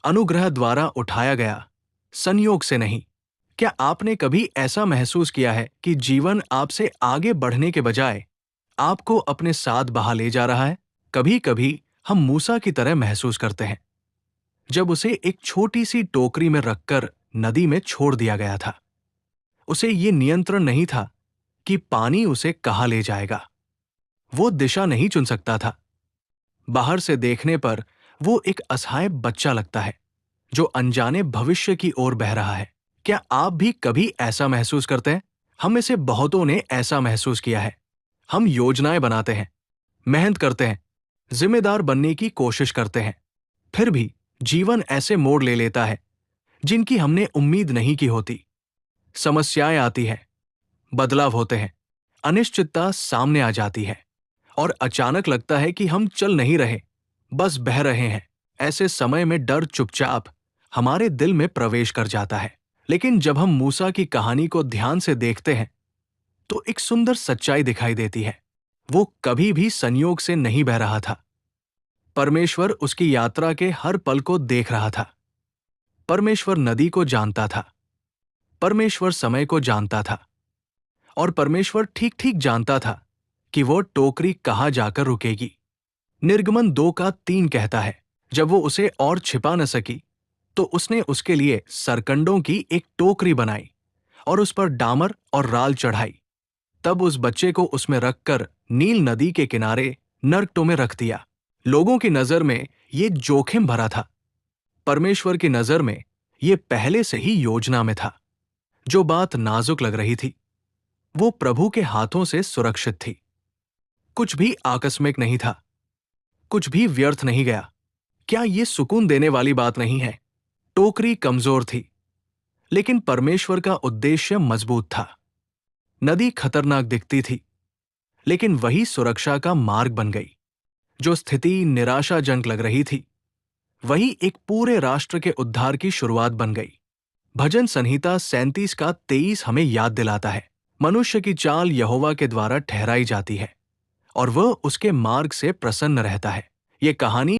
अनुग्रह द्वारा उठाया गया, संयोग से नहीं। क्या आपने कभी ऐसा महसूस किया है कि जीवन आपसे आगे बढ़ने के बजाय आपको अपने साथ बहा ले जा रहा है? कभी कभी हम मूसा की तरह महसूस करते हैं, जब उसे एक छोटी सी टोकरी में रखकर नदी में छोड़ दिया गया था। उसे ये नियंत्रण नहीं था कि पानी उसे कहाँ ले जाएगा। वो दिशा नहीं चुन सकता था। बाहर से देखने पर वो एक असहाय बच्चा लगता है, जो अनजाने भविष्य की ओर बह रहा है। क्या आप भी कभी ऐसा महसूस करते हैं? हम में से बहुतों ने ऐसा महसूस किया है। हम योजनाएं बनाते हैं, मेहनत करते हैं, जिम्मेदार बनने की कोशिश करते हैं, फिर भी जीवन ऐसे मोड़ ले लेता है जिनकी हमने उम्मीद नहीं की होती। समस्याएं आती हैं, बदलाव होते हैं, अनिश्चितता सामने आ जाती है और अचानक लगता है कि हम चल नहीं रहे, बस बह रहे हैं। ऐसे समय में डर चुपचाप हमारे दिल में प्रवेश कर जाता है। लेकिन जब हम मूसा की कहानी को ध्यान से देखते हैं तो एक सुंदर सच्चाई दिखाई देती है। वो कभी भी संयोग से नहीं बह रहा था। परमेश्वर उसकी यात्रा के हर पल को देख रहा था। परमेश्वर नदी को जानता था, परमेश्वर समय को जानता था, और परमेश्वर ठीक ठीक जानता था कि वो टोकरी कहाँ जाकर रुकेगी। निर्गमन 2:3 कहता है, जब वो उसे और छिपा न सकी तो उसने उसके लिए सरकंडों की एक टोकरी बनाई और उस पर डामर और राल चढ़ाई। तब उस बच्चे को उसमें रखकर नील नदी के किनारे नरकटों में रख दिया। लोगों की नजर में ये जोखिम भरा था। परमेश्वर की नजर में ये पहले से ही योजना में था। जो बात नाजुक लग रही थी वो प्रभु के हाथों से सुरक्षित थी। कुछ भी आकस्मिक नहीं था, कुछ भी व्यर्थ नहीं गया। क्या ये सुकून देने वाली बात नहीं है? टोकरी कमजोर थी, लेकिन परमेश्वर का उद्देश्य मजबूत था। नदी खतरनाक दिखती थी, लेकिन वही सुरक्षा का मार्ग बन गई। जो स्थिति निराशाजनक लग रही थी, वही एक पूरे राष्ट्र के उद्धार की शुरुआत बन गई। भजन संहिता 37:23 हमें याद दिलाता है, मनुष्य की चाल यहोवा के द्वारा ठहराई जाती है और वह उसके मार्ग से प्रसन्न रहता है। ये कहानी